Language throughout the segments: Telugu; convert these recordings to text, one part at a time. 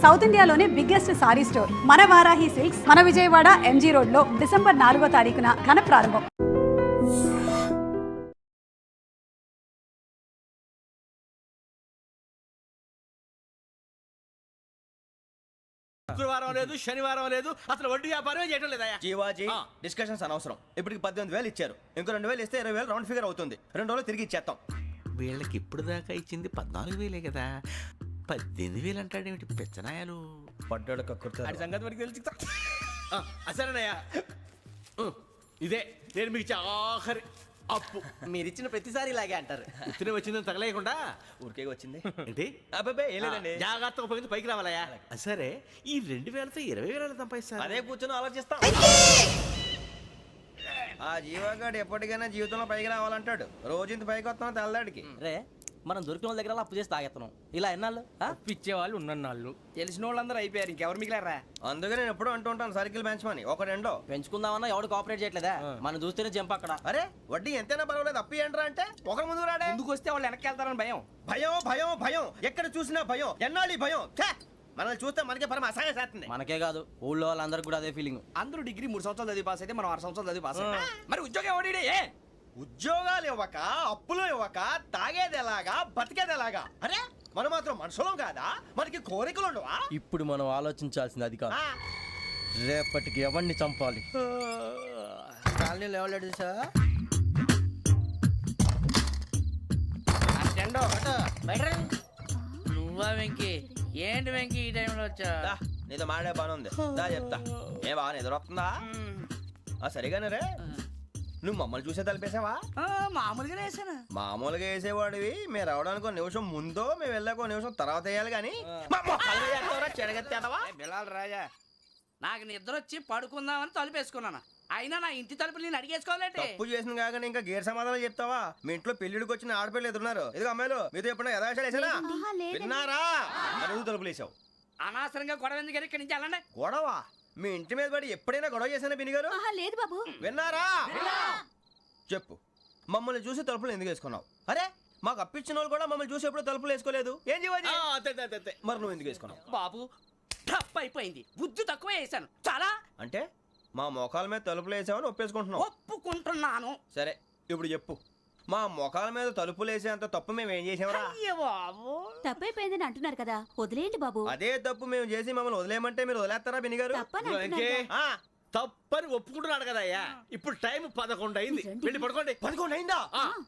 సౌత్ ఇండియాలోనే బిగ్గెస్ట్ సారీ స్టోర్ మన వారాహి సిల్క్స్ మన విజయవాడ ఎంజీ రోడ్ లో డిసెంబర్ 4వ తారీఖున ఘన ప్రారంభం. శుక్రవారం లేదు, శనివారం లేదు, అసలు వడ్డీ వ్యాపారం చేయడం లేదా? జీవాజీ డిస్కషన్స్ అనవసరం. ఇప్పటికి 18,000 ఇచ్చారు, ఇంకో 2,000 ఇస్తే 20,000 రౌండ్ ఫిగర్ అవుతుంది. 2 రోజులు తిరిగి ఇచ్చేస్తాం. వీళ్ళకి ఇప్పుడు దాకా ఇచ్చింది 14,000 కదా, 18,000 అంటాడేమిటి పెచ్చనాయాలు? పడ్డాడు కక్కుర్తాడు. సంగతి వరకు తెలిసి అసలేనయ్యా, ఇదే నేను మీకు ఇచ్చే ఆఖరి అప్పు. మీరిచ్చిన ప్రతిసారి ఇలాగే అంటారు. ఇతనే వచ్చిందని తగలేయకుండా ఊరికే వచ్చింది ఏంటి? అబ్బాబే ఏం లేదండి. జాగ్రత్తగా ఉపయోగించి పైకి రావాలయ్యా. సరే, ఈ 2,000తో 20,000 సంపాదిస్తారు. అదే కూర్చొని ఆలోచిస్తాం. ఆ జీవగాడు ఎప్పటికైనా జీవితంలో పైకి రావాలంటాడు. రోజు ఇంత పైకి వస్తాం తెల్లడికి. రే, మనం దొరికిన వాళ్ళ దగ్గర అప్పు చేసి తాగెత్తనం. ఇలా ఎన్నాళ్ళు పిచ్చే వాళ్ళు ఉన్నన్నాళ్ళు తెలిసిన వాళ్ళందరూ అయిపోయారు, ఇంకెవరు మిగిలారా? అందుకే నేను ఎప్పుడూ అంటూ ఉంటాను, సర్కిల్ బెంచ్ మని ఒక రెండో పెంచుకుందామన్నా ఎవడు కోఆపరేట్ చేయట్లేదా? మనం చూస్తేనే జంప్ అక్కడ. అరే వడ్డీ ఎంతైనా పర్వాలేదు, అప్పు ఏంట్రా అంటే ఒక ముందు రాడే. ముందుకు వస్తే వాళ్ళు వెనక్కి వెళ్తారని భయం. భయం భయం భయం, ఎక్కడ చూసినా భయం. ఎన్నాళ్ళు భయం? మనల్ని చూస్తే మనకే పరమ అసహాయం చేస్తుంది. మనకే కాదు, ఊళ్ళో వాళ్ళందరికీ కూడా అదే ఫీలింగ్. అందరూ డిగ్రీ 3 సంవత్సరాలు చదివి పాస్ అయితే మనం 6 సంవత్సరాలు చదివి పాస్ అయ్యాం. మరి ఉద్యోగం ఎవడి? ఉద్యోగాలు ఇవ్వక, అప్పులు ఇవ్వక, తాగేది ఎలాగా, బతికేది ఎలాగా? అరే మనం మాత్రం మనుషులం కాదా? మనకి కోరికలు ఉండవా? ఇప్పుడు మనం ఆలోచించాల్సింది అది కాదు, రేపటికి ఎవరిని చంపాలి. కాలనీలో ఎవరు సార్? నువ్వా వెంకీ? ఏంటి వెంకీ ఈ టైంలో వచ్చా? నీతో మాడే పని ఉంది, దా చెప్తా. ఏ బాగా నిద్రొస్తుందా? సరిగానే రే, నువ్వు మమ్మల్ని చూసే తలిపేసావా? మామూలుగానే వేసాను. మామూలుగా వేసేవాడివి. మేము రావడానికి 1 నిమిషం ముందో, మేము వెళ్ళాక 1 నిమిషం తర్వాత వేయాలి కానీ బిలాల్ రాజా, నాకు నిద్ర వచ్చి పడుకుందామని తలుపేసుకున్నాను. అయినా నా ఇంటి తలుపులు నేను అడిగేసుకోవాలంటే తప్పు చేసిన కాక ఇంకా గేర్ సమాధానం చెప్తావా? మీ ఇంట్లో పెళ్లిడికి వచ్చిన ఆడపిల్లలు ఎదురున్నారు. ఇదిగో అమ్మాయిలు, మీతో ఎప్పుడైనా యథాశాలు వేసానా? విన్నారా? అడుగు తలుపులు వేసావు. అనవసరంగా గొడవ ఎందుకు? ఇక్కడి నుంచి వెళ్ళండి. గొడవ? మీ ఇంటి మీద పడి ఎప్పుడైనా గొడవ చేశానా బినిగారు? లేదు బాబు. విన్నారా? చెప్పు, మమ్మల్ని చూసి తలుపులు ఎందుకు వేసుకున్నావు? అరే మాకు అప్పించిన వాళ్ళు కూడా మమ్మల్ని చూసి ఎప్పుడు తలుపులు వేసుకోలేదు. ఏం చేయాలి? మరి నువ్వు ఎందుకు వేసుకున్నావు? బాబు టప్ అయిపోయింది, బుద్ధి తక్కువ వేసాను చాలా. అంటే మా మోకాల మీద తలుపులు వేసామని ఒప్పేసుకుంటున్నావు? ఒప్పుకుంటున్నాను. సరే ఇప్పుడు చెప్పు, మా మొఖాల మీద తలుపులు వేసేంత తప్పు మేము ఏం చేసామరా? బాబు తప్పైపోయిందని అంటున్నారు కదా, వదిలేయండి బాబు. అదే తప్పు మేము చేసి మమ్మల్ని వదిలేయమంటే మీరు వదిలేస్తారా బినిగారు? తప్పని ఒప్పుకుంటున్నాడు కదా అయ్యా. ఇప్పుడు టైం 11 అయింది, వెళ్ళి పడుకోండి. 11 అయిందా?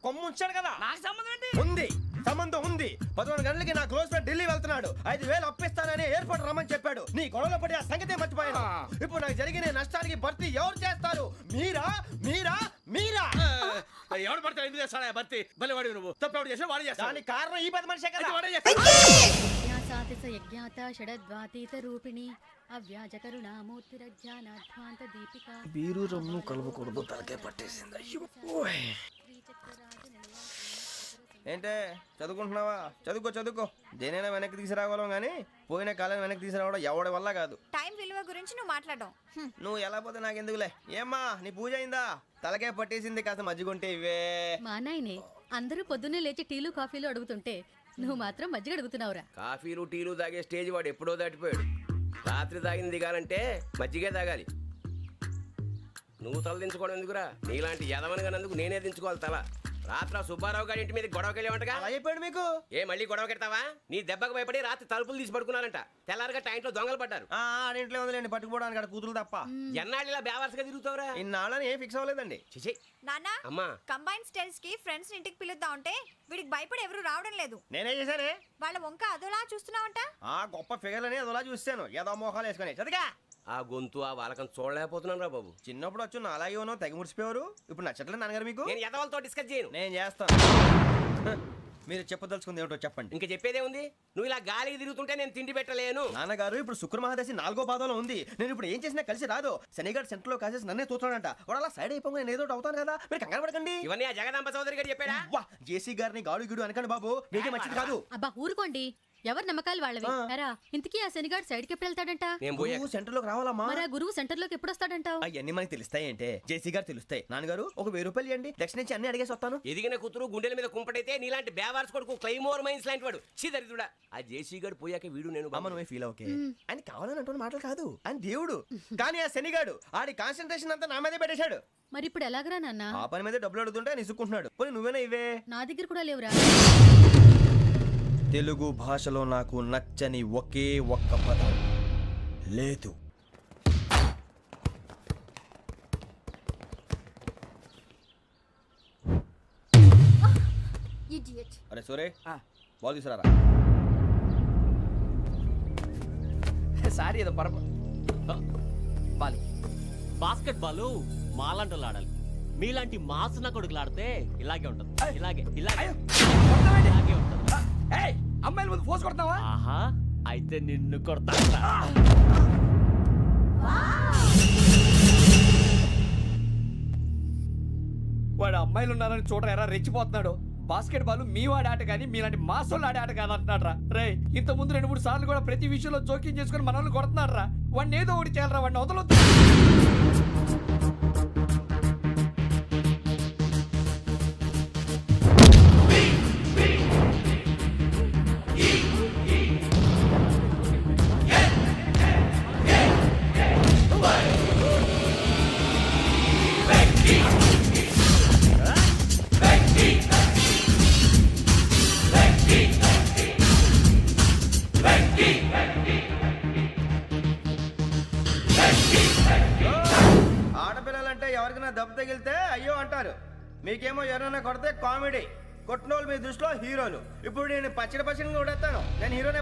కొమ్ము ఉంచాడు కదా. నాకు సంబంధం ఏంటి? ఉంది, సంబంధం ఉంది. 11 గంటలకి నా క్లోజ్ ఫ్రెండ్ ఢిల్లీ వెళ్తున్నాడు. 5,000 అప్పిస్తానని ఎయిర్పోర్ట్ రమ్మని చెప్పాడు. నీ గొడవలో పడి ఆ సంగతే మర్చిపోయాను. ఇప్పుడు నాకు జరిగిన నష్టానికి భర్తీ ఎవరు చేస్తారు? మీరా మీరా మీరా? ఎవడు పడితే ఎందుకు చేస్తాడా భర్తీ? మళ్ళీ వాడి నువ్వు తప్పు ఎవడు చేసా వాడు చేస్తా. దానికి కారణం ఈ 10 మనిషే కదా. వాడే చేస్తా. బీరు రమ్ము కలవకూడదు, తలకే పట్టేసింది. ఏంటే చదువుకుంటున్నావా? చదువుకో చదువుకో. దేనైనా వెనక్కి తీసుకురావాలం కానీ పోయిన కాలం వెనక్కి తీసుకురావడం ఎవడి వల్ల కాదు. టైం విలువ గురించి నువ్వు మాట్లాడడం. నువ్వు ఎలా పోతే నాకు ఎందుకులే. ఏమ్మా నీ పూజ అయిందా? తలకే పట్టేసింది, కాస్త మజ్జిగుంటే ఇవే. మా నాయనే అందరూ పొద్దున్నే లేచి టీలు కాఫీలు అడుగుతుంటే నువ్వు మాత్రం మజ్జిగ అడుగుతున్నావురా. కాఫీలు టీలు తాగే స్టేజ్ వాడు ఎప్పుడో దాటిపోయాడు. రాత్రి తాగింది దిగాలంటే మజ్జిగే తాగాలి. నువ్వు తల దించుకోవడం ఎందుకురా? నీలాంటి యదవనగానందుకు నేనే దించుకోవాలి తల. రాత్రి సుబ్బారావు గారి ఇంటి మీద గొడవకి వెళ్ళేవంటగా. అలా చెప్పాడు మీకు? ఏ మళ్ళీ గొడవ కెడతావా? నీ దెబ్బకు భయపడి రాత్రి తలుపులు తీసి పడుకున్నారంట. తెల్లారగా టైంట్లో దొంగలు పడ్డారు. ఆడింట్లో ఉందిలేండి, పట్టుకుపోవడానికి అక్కడ కూతురు తప్ప. ఎన్నాళ్ళు ఇలా బేవర్స్గా తిరుగుతావురా? ఇన్నాళ్ళని ఏం ఫిక్స్ అవ్వలేదండి. చిచి నాన్న, అమ్మా, కంబైన్ స్టైల్స్ కి ఫ్రెండ్స్ ఇంటికి పిలుద్దాం అంటే వీడికి భయపడి ఎవరు రావడం లేదు. నేనే చేశానే. వాళ్ళ వంక అదోలా చూస్తున్నావంట. ఆ గొప్ప ఫిగర్లని అదోలా చూస్తాను, ఏదో మోహాలు వేసుకొని. చదిగా ఆ గొంతు ఆ వాలకం చూడలేకపోతున్నాను రా బాబు. చిన్నప్పుడు వచ్చి నా అలాగే ఉన్నావు, తెగ ముడిచిపోయారు. ఇప్పుడు నచ్చట్లేదు నాన్నగారు మీకు? నేను యదవలతో డిస్కస్ చేయను. నేను చేస్తాను. మీరు చెప్పదలుచుకుంది ఏమిటో చెప్పండి. ఇంకా చెప్పేదే ఉంది. నువ్వు ఇలా గాలికి తిరుగుతుంటే నేను తిండి పెట్టలేను. నాన్నగారు ఇప్పుడు శుక్ర మహాదశి 4వ పాదంలో ఉంది. నేను ఇప్పుడు ఏం చేసినా కలిసి రాదు. శనిగారు సెంటర్ లో కాసేసి నన్నే చూస్తున్నాడంట. వాడు అలా సైడ్ అయిపోయి నేను ఏదో అవుతాను కదా, మీరు కంగారు పడకండి. ఇవన్నీ ఆ జగదాంబ చౌదరి గారు చెప్పాడా? జేసీ గారిని గాడు గిడు అనకండి బాబు, మీకే మంచిది కాదు. అబ్బా ఊరుకోండి, ఎవరి నమ్మకాలు వాళ్ళవి ఎరా ఇంతకీ ఆ శనిగాడు సైడ్కి ఎప్పుడు వెళ్తాడంట? నేను పోయా సెంటర్ లోకి రావాలమ్మా. మరి ఆ గురువు సెంటర్ లోకి ఎప్పుడు వస్తాడంటావు? అవన్నీ మనకి తెలుస్తాయి అంటే జేసీ గారు తెలుస్తాయి. నాన్నగారు ఒక 1000 రూపాయలు ఇవ్వండి, దక్షిణ నుంచి అన్ని అడిగేసి వస్తాను. ఎదిగిన కూతురు గుండెల మీద కుంపటైతే నీలాంటి బేవార్స్ కొడుకు క్లైమోర్ మైన్స్ లాంటి వాడు దరిద్రుడా. ఆ జేసీ గారు పోయాక వీడు నేను అమ్మ నువ్వే ఫీల్ ఓకే. ఆయన కావాలని అంటున్న మాటలు కాదు, ఆయన దేవుడు. కానీ ఆ శనిగాడు ఆడి కాన్సన్ట్రేషన్ అంతా నా మీదే పెట్టేశాడు. మరి ఇప్పుడు ఎలాగరా నాన్న? ఆ పని మీద డబ్బులు అడుగుతుంటే నిసుకుంటున్నాడు. పోనీ నువ్వేనా ఇవే? నా దగ్గర కూడా లేవురా. తెలుగు భాషలో నాకు నచ్చని ఒకే ఒక్క పదం లేదు. అరే సూరే బాల్ తీసుకురారా. సారీ ఏదో పరప బాలి. బాస్కెట్ బాల్ మాలాంటి ఆడాలి. మీలాంటి మాసున కొడుకులు ఆడితే ఇలాగే ఉంటది. ఇలాగే ఇలాగే ఇలాగే ఉంటది. అమ్మాయిల ముందు ఫోర్స్ కొడతావా? ఆహా, అయితే నిన్ను కొడతా. వాడు అమ్మాయిలు ఉన్నారని చూడరా ఎరా రెచ్చిపోతున్నాడు. బాస్కెట్ బాల్ మీ వాడి ఆట కానీ మీలాంటి మాసోళ్ళు ఆడే ఆట కాదంటున్నాడు రా. రే ఇంత ముందు 2-3 సార్లు కూడా ప్రతి విషయంలో జోక్యం చేసుకుని మన వాళ్ళు కొడుతున్నాడు రా. వాడిని ఏదో ఒకటి చేయాలరా, వాడిని వదలొద్దు. ఆడపిల్లలంటే ఎవరికైనా దెబ్బ తగిలితే అయ్యో అంటారు, మీకేమో ఎవరైనా కొడితే కామెడీ. కొట్టినోళ్ళు మీ దృష్టిలో హీరోలు. ఇప్పుడు నేను పచ్చడి కొడేస్తాను, నేను హీరోని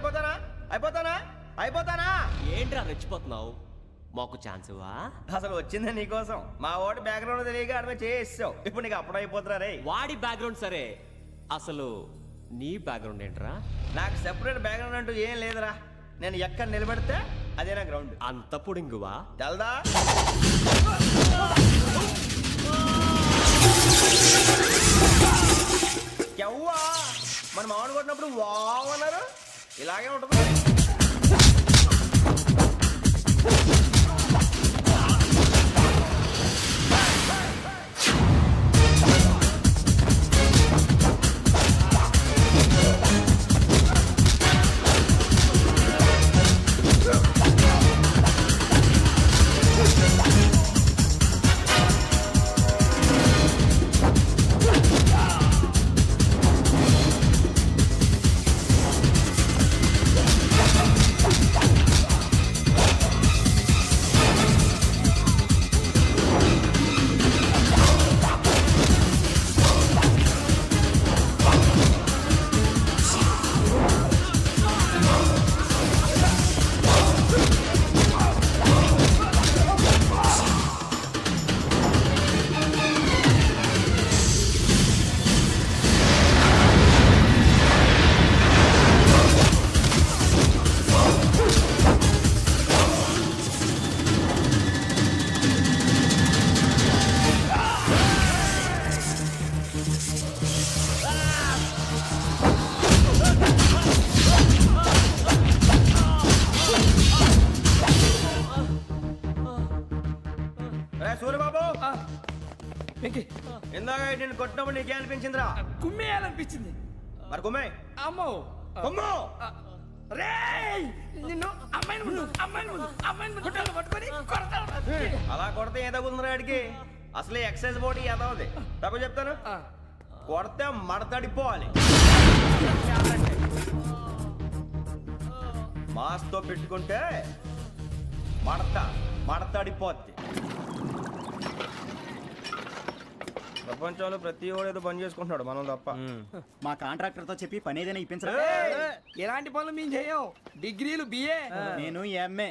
అయిపోతానా? ఏంట్రా రెచ్చిపోతున్నావు? మాకు ఛాన్స్ ఇవ్వా? అసలు వచ్చిందే నీకోసం. మా ఓటు బ్యాక్గ్రౌండ్ తెలియక ఆడమే చేసావు. ఇప్పుడు నీకు అప్పుడు అయిపోతున్నా రే. వాడి బ్యాక్గ్రౌండ్ సరే, అసలు నీ బ్యాక్గ్రౌండ్ ఏంట్రా? నాకు సెపరేట్ బ్యాక్గ్రౌండ్ అంటూ ఏం లేదురా. నేను ఎక్కడ నిలబడితే అదే నా గ్రౌండ్. అంత పుడింగువా? తెల్దా? ఎవ్వా మన మామిడి కొట్టినప్పుడు వావ్ అన్నారు, ఇలాగే ఉంటుంది. సూర్యబాబు ఇందాక నేను కొట్టినప్పుడు నీకే అనిపించిందిరా? కుమ్మేయాలనిపించింది. మరి కుమ్మే. అమ్మో కుమ్ము. రేయ్ నిన్ను అమ్మాయిని గుడ్డలు పట్టుకొని కొడతాను. అలా కొడితే ఏ తగ్గుతుందిరా ఆడికి? అసలే ఎక్సైజ్ బాడీ ఏదవుది. తక్కువ చెప్తాను, కొడితే మడతడిపోవాలి. మాస్తో పెట్టుకుంటే మడతడిపోద్ది. ప్రపంచంలో ప్రతి వాడు ఏదో పని చేసుకుంటున్నాడు, మనం తప్ప. మా కాంట్రాక్టర్ తో చెప్పి పని ఏదైనా ఇప్పించరా? ఎలాంటి పనులు మేము చేయం. డిగ్రీలు బిఏ, నేను ఎంఏ.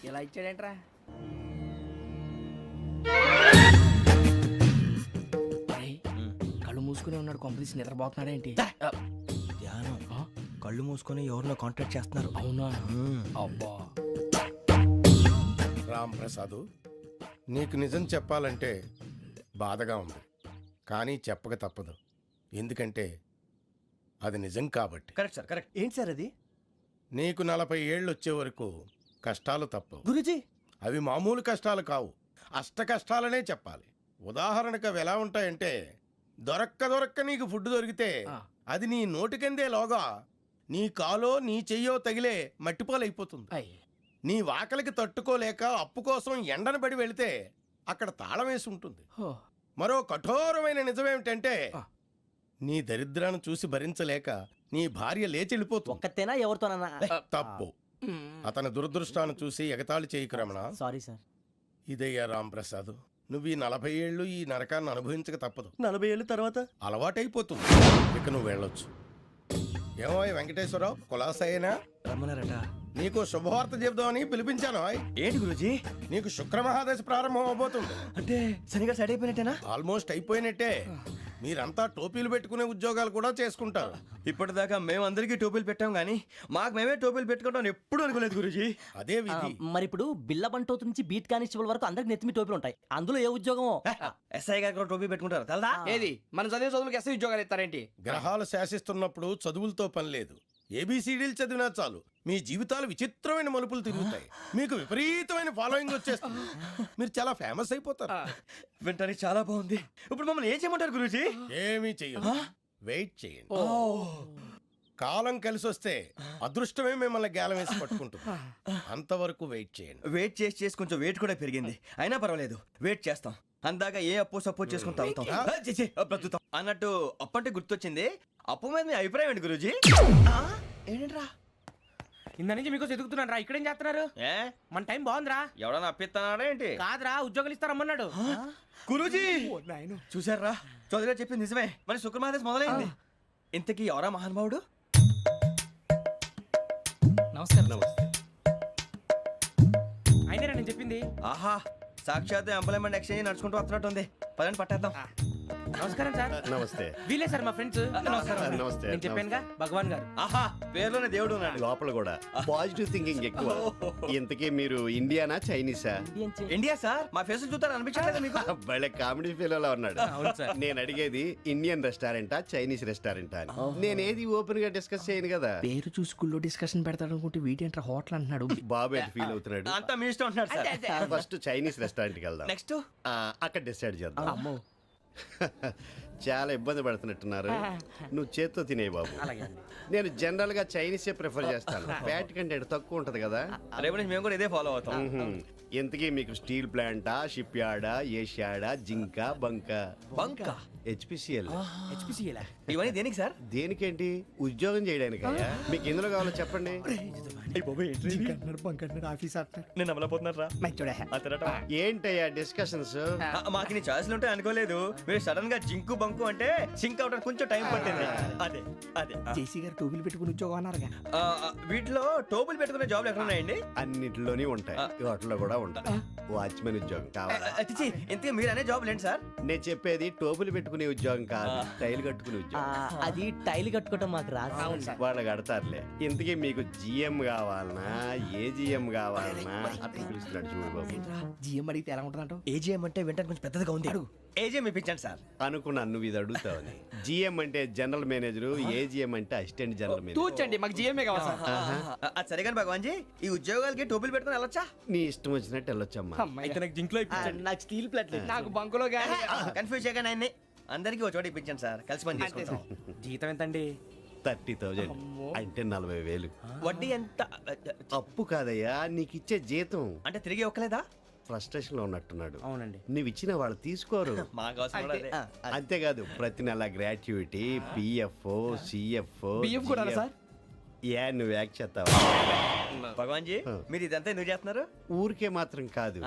ఇలా ఇచ్చాడేంట్రా? కళ్ళు మూసుకునే ఉన్నాడు, కొంపదీసి నిద్రపోతున్నాడేంటి? ధ్యానం. కళ్ళు మూసుకొని ఎవరినో కాంటాక్ట్ చేస్తున్నారు. అవునా? అబ్బా రామ్ ప్రసాద్, నీకు నిజం చెప్పాలంటే బాధగా ఉంది, కానీ చెప్పక తప్పదు. ఎందుకంటే అది నిజం కాబట్టి. Correct sir, correct. ఏంటి సార్ అది? నీకు 40 ఏళ్ళు వచ్చే వరకు కష్టాలు తప్పవు. గురుజీ అవి మామూలు కష్టాలు కావు, అష్ట కష్టాలనే చెప్పాలి. ఉదాహరణకు అవి ఎలా ఉంటాయంటే, దొరక్క నీకు ఫుడ్ దొరికితే అది నీ నోటికందే లోగా నీ కాలో నీ చెయ్యో తగిలే మట్టిపాలైపోతుంది. నీ వాకలికి తట్టుకోలేక అప్పు కోసం ఎండను పడి వెళితే అక్కడ తాళం వేసి ఉంటుంది. మరో కఠోరమైన నిజమేమిటంటే, నీ దరిద్రాన్ని చూసి భరించలేక నీ భార్య లేచి వెళ్ళిపోతుంది. ఒక్కతేనా ఎవరితోనన్నా? తప్పు. అతని దురదృష్టాన్ని చూసి ఎగతాళి చేయకు రమణ. Sorry sir. ఇదయ్యా రాంప్రసాద్, నువ్వు ఈ 40 ఏళ్ళు ఈ నరకాన్ని అనుభవించక తప్పదు. 40 ఏళ్ళ తర్వాత అలవాటైపోతుంది. ఇక నువ్వు వెళ్ళొచ్చు. ఏమో వెంకటేశ్వరరావు, కులాసైనా రమ్మన్నారట. నీకు శుభవార్త చెబుదామని పిలిపించాను. ఏంటి గురుజీ? నీకు శుక్రమహాదశ ప్రారంభం అవబోతుంది. అంటే శనిగా సెట్ అయిపోయినట్టేనా? ఆల్మోస్ట్ అయిపోయినట్టే. మీరంతా టోపీలు పెట్టుకునే ఉద్యోగాలు కూడా చేసుకుంటారు. ఇప్పటిదాకా మేమందరికీ టోపీలు పెట్టాం కానీ మాకు మేమే టోపీలు పెట్టుకుంటాం ఎప్పుడు అనుకోలేదు గురుజీ. అదే విధి. మరి ఇప్పుడు బిల్ల బంటోతు నుంచి బీట్ కానిస్టేబుల్ వరకు అందరికి నెత్తిమి టోపీలు ఉంటాయి. అందులో ఏ ఉద్యోగమో? ఎస్ఐ గారు కూడా టోపీ పెట్టుకుంటారు తెలదా? ఏది మన చదివే చదువులకు ఎస్ఐ ఉద్యోగాలు ఇస్తారేంటి? గ్రహాలు శాసిస్తున్నప్పుడు చదువులతో పని లేదు. ఏబిసిడీలు చదివినా చాలు మీ జీవితాలు విచిత్రమైన మలుపులు తిరుగుతాయి. మీకు విపరీతమైన ఫాలోయింగ్ వచ్చేస్తుంది. మీరు చాలా ఫేమస్ అయిపోతారు. వింటానికి చాలా బాగుంది. ఇప్పుడు మమ్మల్ని ఏం చేయమంటారు గురూజీ? ఏమీ చెయ్యదు. వెయిట్ చేయండి. కాలం కలిసి వస్తే అదృష్టమే మిమ్మల్ని గేలం వేసి పట్టుకుంటుంది. అంతవరకు వెయిట్ చేయండి. వెయిట్ చేసి కొంచెం వెయిట్ కూడా పెరిగింది. అయినా పర్వాలేదు, వెయిట్ చేస్తాం. అందాక ఏ అప్పు సపోర్ట్ చేసుకుని తాగుతాం, బ్రతుకుతాం అన్నట్టు. అప్పు అంటే గుర్తొచ్చింది. అప్పు మీద మీ అభిప్రాయం ఏంటి గురూజీ? ఏంటరా ఇంత నుంచి మీకు ఎదుగుతున్నాను రా. ఇక్కడేం చేస్తున్నారు? మన టైం బాగుందిరా. ఎవడన్నా అప్పిస్తున్నాడా ఏంటి? కాదురా, ఉద్యోగాలు ఇస్తారమ్మన్నాడు గురూజీ. చూసారా, చౌదరిగా చెప్పింది నిజమే. మరి శుక్రమాదేశ్ మొదలైంది. ఇంతకీ ఎవరా మహానుభావుడు? నమస్కారం. అయినా నేను చెప్పింది. ఆహా, సాక్షాత్ ఎంప్లాయ్మెంట్ ఎక్స్చేంజ్ నడుచుకుంటూ వస్తున్నట్టు ఉంది. పదండి పట్టేద్దాం. నమస్కారం సార్. నమస్తే. వీలే సార్ మా ఫ్రెండ్స్. నమస్తే. నేను చెప్పానుగా భగవాన్ గారు. ఆహా, పేర్లోనే దేవుడు ఉన్నాడు. లోపల కూడా పాజిటివ్ థింకింగ్ ఎక్కువ. ఇంతకీ మీరు ఇండియానా చైనీసా? India sir. మా ఫేస్ చూస్తారు అనిపించలేదు మీకు? భలే కామెడీ ఫీల్ ఉన్నాడు. అవును సార్. నేను అడిగేది ఇండియన్ రెస్టారెంటా చైనీస్ రెస్టారెంటా అని. నేనేది ఓపెన్ గా డిస్కస్ చేయను కదా. పేరు చూసుకుల్లో డిస్కషన్ పెడతాడు అనుకుంటే వీటేంట్రా హోటల్ అంటున్నాడు. బాబు ఎట్ ఫీల్ అవుతున్నాడు. అంతా మీ ఇష్టం ఉంటున్నాడు సార్. ఫస్ట్ చైనీస్ రెస్టారెంట్ కి వెళ్దాం. నెక్స్ట్ అక్కడ డిసైడ్ చేద్దాం. చాలా ఇబ్బంది పడుతున్నట్టున్నారు. నువ్వు చేత్తో తినే బాబు. నేను జనరల్ గా చైనీసే ప్రిఫర్ చేస్తాను. ఫ్యాట్ కంటెంట్ తక్కువ ఉంటది కదా. రేపు నుంచి మేము కూడా ఇదే ఫాలో అవుతాం. ఇంతకీ మీకు స్టీల్ ప్లాంటా, షిప్ యార్డా, ఏషియాడా, జింక, బంక, హెచ్పిసిఎల్. ఇవన్నీ దేనికి సార్? దేనికేంటి? ఉద్యోగం చేయడానికి. మీకు ఎందులో కావాలో చెప్పండి. నేను అమలపోతున్నా. ఏంటయ్యా డిస్కషన్స్? మాకు నీ ఛాయిస్లు ఉంటాయి అనుకోలేదు. మీరు సడన్ గా జింకు బంకు అంటే సింక్ అవడానికి కొంచెం టైం పట్టింది. అదే అదే జేసీ గారు టోపీలు పెట్టుకుని ఉద్యోగం అన్నారుగా. వీటిలో టోపులు పెట్టుకునే జాబ్లు ఎక్కడ ఉన్నాయండి? అన్నిటిలోనే ఉంటాయి, వాటిలో కూడా ఉంటాయి. వాచ్మెన్ ఉద్యోగం కావాలా? ఇంతకీ మీరు అనే జాబ్ ఏంటి సార్? నేను చెప్పేది టోపులు పెట్టుకునే ఉద్యోగం కాదు, టైల్ కట్టుకునే ఉద్యోగం. అది టైల్ కట్టుకోవటం మాకు రాదు. వాళ్ళు కడతారులే. ఇంతకీ మీకు జిఎం కావాలనా, ఏ జిఎం కావాలనా? అట్లా పిలుస్తున్నాడు చూడు బాబు. జిఎం అడిగితే ఎలా ఉంటుందంట? ఏజీఎం అంటే వెంటనే కొంచెం పెద్దదిగా ఉంది. ఏజీఎం ఇప్పించండి సార్. అనుకున్నాను నువ్వు ఇది అడుగుతావని. జిఎం అంటే జనరల్ మేనేజర్, ఏజిఎం అంటే అసిస్టెంట్ జనరల్ మేనేజర్. తూచండి, మాకు జిఎంఏ కావాలి సార్. అది సరే కానీ భగవాన్ జీ, ఈ ఉద్యోగాలకి టోపులు పెట్టుకుని వెళ్ళొచ్చా? నీ ఇష్టం వచ్చినట్టు వెళ్ళొచ్చమ్మా. అయితే నాకు జింక్ లో నాకు స్టీల్ ప్లేట్ నాకు బంకులో గానీ. కన్ఫ్యూజ్ చేయగానే ఆయన్ని అందరికీ ఒక చోట ఇప్పించండి సార్. కలిసి పని చేసుకుంటాం. జీతం ఎంతండి? 30,000 అంటే 40,000. వడ్డీ ఎంత? అప్పు కాదయ్యా, నీకు ఇచ్చే జీతం. అంటే తిరిగి ఒక్కలేదా? ఫ్రస్ట్రేషన్ లో ఉన్నట్టున్నాడు. అవునండి. నువ్వు ఇచ్చిన వాళ్ళు తీసుకోరు. మాకు అవసరం కూడా అదే. అంతేకాదు ప్రతి నెల గ్రాట్యుటీ, పిఎఫ్, సిఎఫ్. బియ్యం కూడా సార్? ఏ నువ్వు యాక్ట్ చేస్తావా? భగవాన్ జీ, మీరు ఇదంతా ఎందుకు చేస్తున్నారు? ఊరికే మాత్రం కాదు,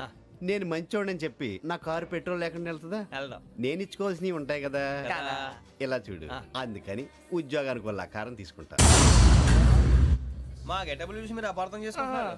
నేను మంచోడని చెప్పి నా కారు పెట్రోల్ లేకుండా వెళ్తుందా? వెళ్దాం. నేను ఇచ్చుకోవాల్సినవి ఉంటాయి కదా. ఇలా చూడు, అందుకని ఉద్యోగానికి వాళ్ళ ఆకారం తీసుకుంటా. మా గెటబుల్ చూసి మీరు అపార్థం చేసుకుంటున్నారు.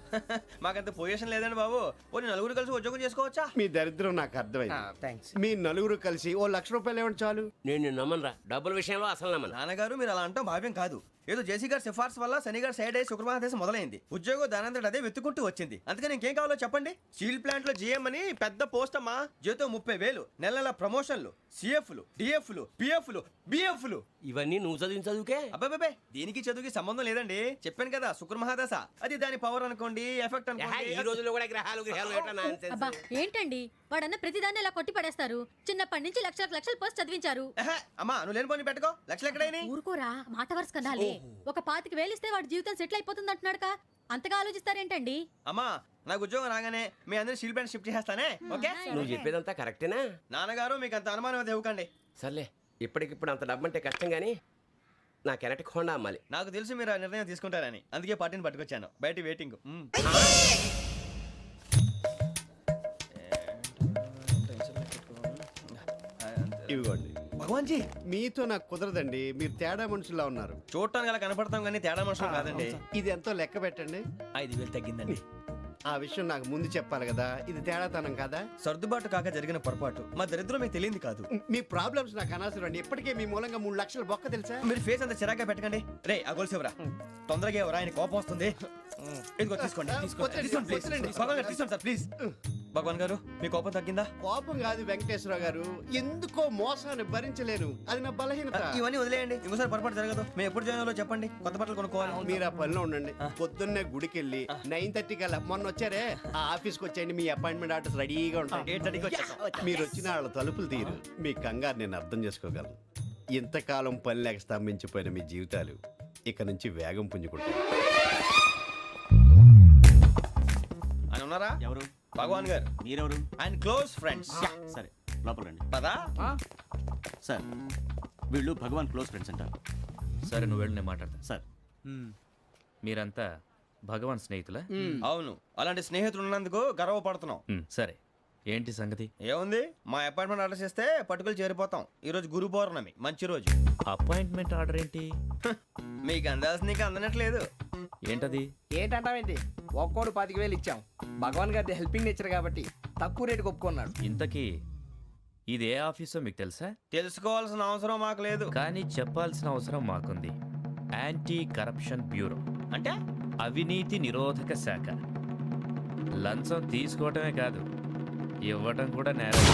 మాకంత పొజిషన్ లేదండి బాబు. పోనీ నలుగురు కలిసి ఉద్యోగం చేసుకోవచ్చా? మీ దరిద్రం నాకు అర్థమైంది. మీ నలుగురు కలిసి 1,00,000 రూపాయలు ఇవ్వండి చాలు. నేను నమ్మనరా, డబ్బుల విషయంలో అసలు నమ్మను. నాన్నగారు మీరు అలా అంటాం భావ్యం కాదు. ఏదో జేసీ గారి సిఫార్సు వల్ల శని గారు సైడ్ అయ్యి శుక్రమహాదేశం మొదలైంది. ఉద్యోగం దానంతటి అదే వెతుకుంటూ వచ్చింది. అందుకని ఇంకేం కావాలో చెప్పండి. స్టీల్ ప్లాంట్ లో జీఎం అని పెద్ద పోస్ట్ అమ్మా. జీతం 30,000, నెల నెల ప్రమోషన్లు, సిఎఫ్లు, డిఎఫ్లు, పిఎఫ్లు, బిఎఫ్లు. ఇవన్నీ నువ్వు చదివిన చదువుకే. అబ్బాబే దీనికి చదువుకి సంబంధం లేదండి. చెప్పాను కదా శుక్రమహాదశ. అది దాని పవర్ అనుకోండి, ఎఫెక్ట్ ఈ అనుకోండి. రోజుల్లో కూడా గ్రహాలు ఏటా nonsense? అబ్బా ఏంటండి వాడన్న ప్రతిదాన్ని ఇలా కొట్టి పడేస్తారు. చిన్నప్పటి నుంచి లక్షలకు లక్షలు పోస్ట్ చదివించారు. అమ్మా నువ్వు లేని పోనీ పెట్టుకో. లక్షలు ఎక్కడైనా ఊరుకోరా, మాట వరుస కదాలే. ఒక 25,000 ఇస్తే వాడి జీవితం సెటిల్ అయిపోతుంది అంటున్నాడుగా. అంతగా ఆలోచిస్తారేంటండి? అమ్మా నాకు ఉద్యోగం రాగానే మీ అందరినీ స్టీల్ ప్లాంట్ షిఫ్ట్ చేస్తానే. ఓకే నువ్వు చెప్పేదంతా కరెక్టేనా? నాన్నగారు మీకు అంత అనుమానం అయితే ఇవ్వకండి. సర్లే, ఇప్పటికిప్పుడు అంత డబ్బు అంటే కష్టం కానీ నా కెనటిక్ హోండా అమ్మాలి. నాకు తెలుసు మీరు ఆ నిర్ణయం తీసుకుంటారని, అందుకే పార్టీని పట్టుకొచ్చాను. బయట వెయిటింగ్. ఇవిగోండి. భగవాన్ జీ మీతో నాకు కుదరదండి, మీరు తేడా మనుషుల్లా ఉన్నారు. చూడటానికి అలా కనపడతాం కానీ తేడా మనుషులు కాదండి. ఇది ఎంతో లెక్క పెట్టండి. 5,000 తగ్గిందండి. ఆ విషయం నాకు ముందు చెప్పాలి కదా, ఇది తేడాతనం కదా. సర్దుబాటు కాక జరిగిన పొరపాటు. మా దరిద్రం మీకు తెలియంది కాదు. మీ ప్రాబ్లమ్స్ నాకు అనవసరం అండి. ఇప్పటికే మీ మూలంగా 3 లక్షల బొక్క తెలుసా. మీరు ఫేస్ అంత చిరాగ్గా పెట్టకండి. రే ఆ గొలుసేవరా, తొందరగా ఎవరా, ఆయన కోపం వస్తుంది. ఇదిగో తీసుకోండి. తీసుకోండి ప్లీజ్. భగవాన్ గారు తీసుకోండి సార్ ప్లీజ్. భగవాన్ గారు మీ కోపం తగ్గిందా? కోపం కాదు వెంకటేశ్వర గారు, ఎందుకో మోసాన్ని భరించలేను, అది నా బలహీనత. ఇవన్నీ వదిలేయండి, ఇంకోసారి పొరపాటు జరగదు. మేము ఎప్పుడు జాయిన్ అవ్వాలో చెప్పండి, కొత్త బట్టలు కొనుక్కోవాలి. మీరు ఆ పనిలో ఉండండి. పొద్దున్నే గుడికి వెళ్ళి 9:30 కల్లా, మొన్న వచ్చారే ఆ ఆఫీస్కి వచ్చేయండి. మీ అపాయింట్మెంట్ ఆర్డర్స్ రెడీగా ఉంటాయి. 8:30కి వచ్చేస్తాం. మీరు వచ్చిన వాళ్ళ తలుపులు తీరు. మీ కంగారు నేను అర్థం చేసుకోగలను. ఇంతకాలం పని లేక స్తంభించిపోయిన మీ జీవితాలు ఇక నుంచి వేగం పుంజుకుంటాయి. ఆయన ఉన్నారా? ఎవరు? భగవాన్ గారు. మీరెవరు? ఆయన క్లోజ్ ఫ్రెండ్స్. సరే లోపల రండి. పదా సార్ వీళ్ళు భగవాన్ క్లోజ్ ఫ్రెండ్స్ అంటారు. సరే నువ్వు వెళ్ళి నేను మాట్లాడతా. సార్ మీరంతా భగవాన్ స్నేహితులా? అవును, అలాంటి స్నేహితులు ఉన్నందుకు గర్వపడుతున్నాం. సరే ఏంటి సంగతి? ఏముంది, మా అపాయింట్మెంట్ ఆర్డర్ చేస్తే పట్టుకులు చేరిపోతాం. ఈ రోజు గురు పౌర్ణమి, మంచి రోజు. అపాయింట్మెంట్ ఆర్డర్ ఏంటి? మీకు అందాల్సిన నీకు అందనట్లేదు. ఏంటది? ఏంటంటావేంటి? ఒక్కోడు 25,000 ఇచ్చాం. భగవాన్ గారి హెల్పింగ్ నేచర్ కాబట్టి తక్కువ రేటుకి ఒప్పుకున్నాడు. ఇంతకీ ఇది ఏ ఆఫీసో మీకు తెలుసా? తెలుసుకోవాల్సిన అవసరం మాకు లేదు, కానీ చెప్పాల్సిన అవసరం మాకుంది. యాంటీ కరప్షన్ బ్యూరో అంటే అవినీతి నిరోధక శాఖ. లంచం తీసుకోవటమే కాదు, ఇవ్వటం కూడా నేరం.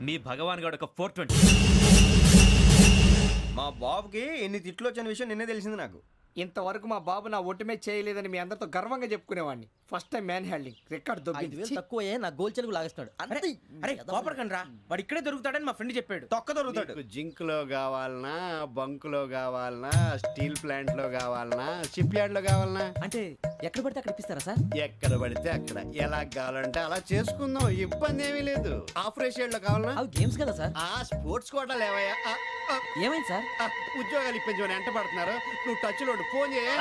మీ భగవాన్ గారు ఒక 420. మా బాబుకి ఎన్ని తిట్లు వచ్చిన విషయం నిన్నే తెలిసింది నాకు. ఇంతవరకు మా బాబు నా ఒట్టుమే చేయలేదని మీ అందరితో గర్వంగా చెప్పుకునేవాడిని. First time man handing record దొబ్బింది. తక్కువ నా గోల్ చెలుగు లాగేస్తున్నాడు. అరే కోపడకండి రా, వాడు ఇక్కడే దొరుకుతాడని మా ఫ్రెండ్ చెప్పాడు. తొక్క దొరుకుతాడు. మీకు జింక్ లో కావాలనా, బంక్ లో కావాలనా, స్టీల్ ప్లాంట్ లో కావాలనా, షిప్ యార్డ్ లో కావాలనా? అంటే ఎక్కడ పడితే అక్కడ ఇప్పిస్తారా సార్? ఎక్కడ పడితే అక్కడ, ఎలా కావాలంటే అలా చేసుకుందాం, ఇబ్బంది ఏమీ లేదు. ఆపరేషన్ లో కావాలనా? అవి గేమ్స్ కదా సార్. ఆ స్పోర్ట్స్ కోటా లేవయ్యా. ఏమైంది సార్? ఉద్యోగాలు ఇప్పించమని ఎంట పడుతున్నారు. నువ్వు టచ్ లో ఫోన్ చేయ.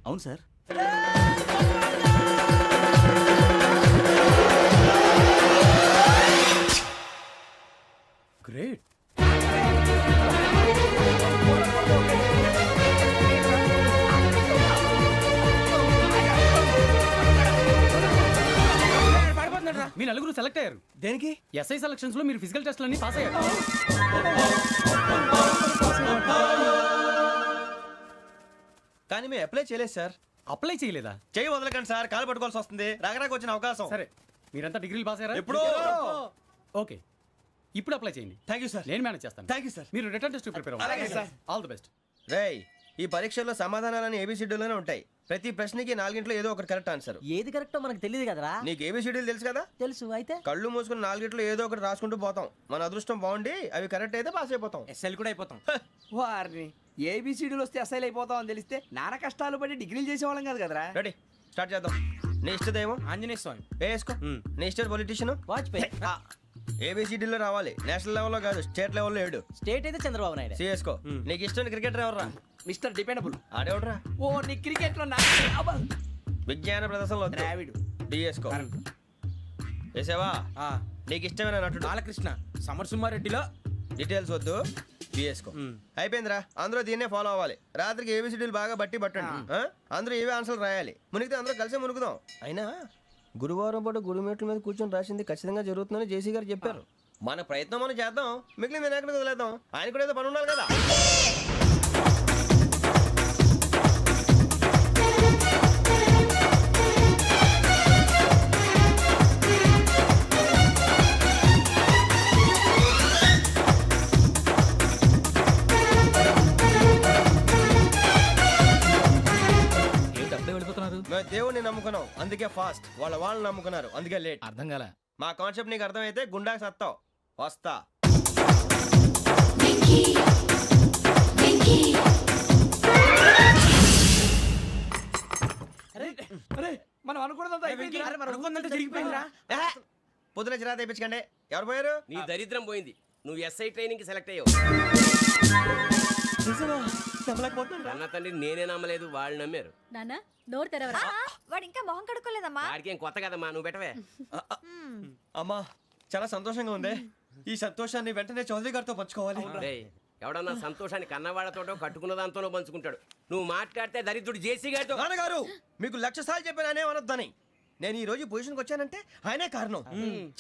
అవును సార్. గ్రేట్. నలుగురు సెలెక్ట్ అయ్యారు. దేనికి? ఎస్ఐ సెలక్షన్స్ లో మీరు ఫిజికల్ టెస్ట్ అన్ని పాస్ అయ్యారు. కానీ మేము అప్లై చేయలేదు సార్. అప్లై చేయలేదా? చేయి వదలకండి సార్, కాలు పట్టుకోవాల్సి వస్తుంది. రాగరాకు వచ్చిన అవకాశం. సరే, మీరంతా డిగ్రీలు పాస్ అయ్యారా? ఎప్పుడో. ఓకే, ఇప్పుడు అప్లై చేయండి. Thank you sir. నేను మేనేజ్ చేస్తాను. Thank you sir. మీరు రిటర్న్ టెస్ట్ ప్రిపేర్ అలాగే అవ్వండి. సార్. All the best. రేయ్, ఈ పరీక్షల్లో సమాధానాలని ఏబిసిడ్యూల్లోనే ఉంటాయి. ప్రతి ప్రశ్నకి 4 ఏదో ఒకటి కరెక్ట్ ఆన్సర్. ఏది కరెక్టో మనకు తెలియదు కదరా. నీకు ఏబిసిడ్యూల్ తెలుసు కదా? తెలుసు. అయితే కళ్ళు మూసుకుని 4 ఏదో ఒకటి రాసుకుంటూ పోతాం. మన అదృష్టం బాగుండి అవి కరెక్ట్ అయితే పాస్ అయిపోతాం. ఎస్ఎల్ కూడా అయిపోతాం. వారిని ఏబిసిడీలు వస్తే ఎస్ఐలు అయిపోతాం అని తెలిస్తే నాన్న కష్టాలు పడి డిగ్రీలు చేసేవాళ్ళం కాదు కదరా. రెడీ, స్టార్ట్ చేద్దాం. నీ ఇష్టదేమో ఆంజనేయ స్వామి. వేసుకో. నీ ఇష్ట పొలిటీషియన్ వాజ్పేయి. ఏబిసిడీలో రావాలి. నేషనల్ లెవెల్లో కాదు, స్టేట్ లెవెల్లో 7. స్టేట్ అయితే చంద్రబాబు నాయుడు. సిఎస్కో. నీకు ఇష్టం క్రికెటర్ ఎవర్రా? Mister dependable. ఆడేవడరా? ఓ నీ క్రికెట్ లో విజ్ఞాన ప్రదర్శనలో ద్రావిడు. డిఎస్కో. వేసావా? నీకు ఇష్టమైన నటుడు? బాలకృష్ణ. సమర్ సుమారెడ్డిలో డీటెయిల్స్ వద్దు, బిఎస్కో. అయిపోయిందిరా. అందరూ దీన్నే ఫాలో అవ్వాలి. రాత్రికి ఏబిసిడీలు బాగా బట్టి పట్టండి. అందరూ ఏవే ఆన్సర్లు రాయాలి. మునిగితే అందరూ కలిసి మునుగుదాం. అయినా గురువారం పాటు గురుమేట్ల మీద కూర్చొని రాసింది ఖచ్చితంగా జరుగుతుందని జేసీ గారు చెప్పారు. మన ప్రయత్నం మనం చేద్దాం, మిగిలింది నేను ఎక్కడ వదిలేద్దాం. ఆయన కూడా ఏదో పని ఉండాలి కదా. మేము దేవుడిని నమ్ముకున్నాం, అందుకే ఫాస్ట్. వాళ్ళు నమ్ముకున్నారు, అందుకే లేట్. అర్థం కాల. మా కాన్సెప్ట్ నీకు అర్థమైతే గుండాకి సత్తావు. వస్తా. మనం అనుకున్నదంతా జరిగిపోయిందిరా. పొద్దున చిరా తెప్పించకండి. ఎవరు పోయారు? నీ దరిద్రం పోయింది. నువ్వు ఎస్ఐ ట్రైనింగ్ సెలెక్ట్ అయ్యావు. అన్న తండ్రి నేనే నమ్మలేదు, వాళ్ళు నమ్మారు. నాన్న నోరు తెరవరా. వాడు ఇంకా మొహం కడుక్కోలేదమ్మా. వాడికి ఏం కొత్త కదమ్మా, నువ్వు పెట్టవే. అమ్మా, చాలా సంతోషంగా ఉంది. ఈ సంతోషాన్ని వెంటనే చౌదరి గారితో పంచుకోవాలి. రేయ్, ఎవడన్నా సంతోషాన్ని కన్నవాళ్లతోటో కట్టుకున్న దాంతోనో పంచుకుంటాడు. నువ్వు మాట్లాడితే దరిద్రుడు జేసీ గారితో. నాన్నగారు, మీకు 1,00,000 సార్లు చెప్పానే అనొద్దని. నేను ఈ రోజు పొజిషన్కి వచ్చానంటే ఆయనే కారణం.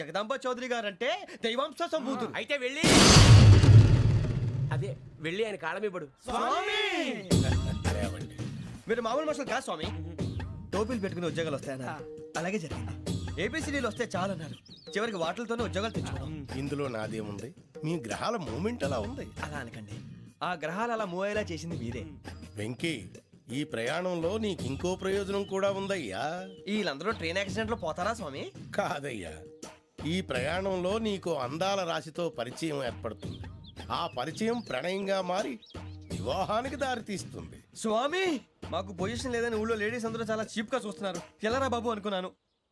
జగదాంబ చౌదరి గారు అంటే దైవాంశ సంభూతుడు. అయితే వెళ్ళి అదే వెళ్ళి ఆయన కాళ్ళమివ్వడు. మీరు మామూలు మనుషులు కాదు స్వామి. టోపీలు పెట్టుకుని ఉద్యోగాలు వస్తాయన్నారు, అలాగే జరిగింది. ఏబిసిడీలు వస్తే చాలన్నారు, చివరికి వాటిలతోనే ఉద్యోగాలు తెచ్చుకున్నాం. ఇందులో నాదేముంది? మీ గ్రహాల మూమెంట్ అలా ఉంది. అలా అనకండి, ఆ గ్రహాలు అలా మూవ్ అయ్యేలా చేసింది మీరే. వెంకీ, ఈ ప్రయాణంలో నీకు ఇంకో ప్రయోజనం కూడా ఉందయ్యా. వీళ్ళందరూ ట్రైన్ యాక్సిడెంట్ లో పోతారా స్వామి? కాదయ్యా, ఈ ప్రయాణంలో నీకు అందాల రాశితో పరిచయం ఏర్పడుతుంది. ఆ పరిచయం ప్రణయంగా మారి వివాహానికి దారితీస్తుంది. స్వామి, మాకు పొజిషన్ లేదని ఊళ్ళో లేడీస్ అందరూ చాలా చీప్ గా చూస్తున్నారు. ఎలారా బాబు అనుకున్నాను.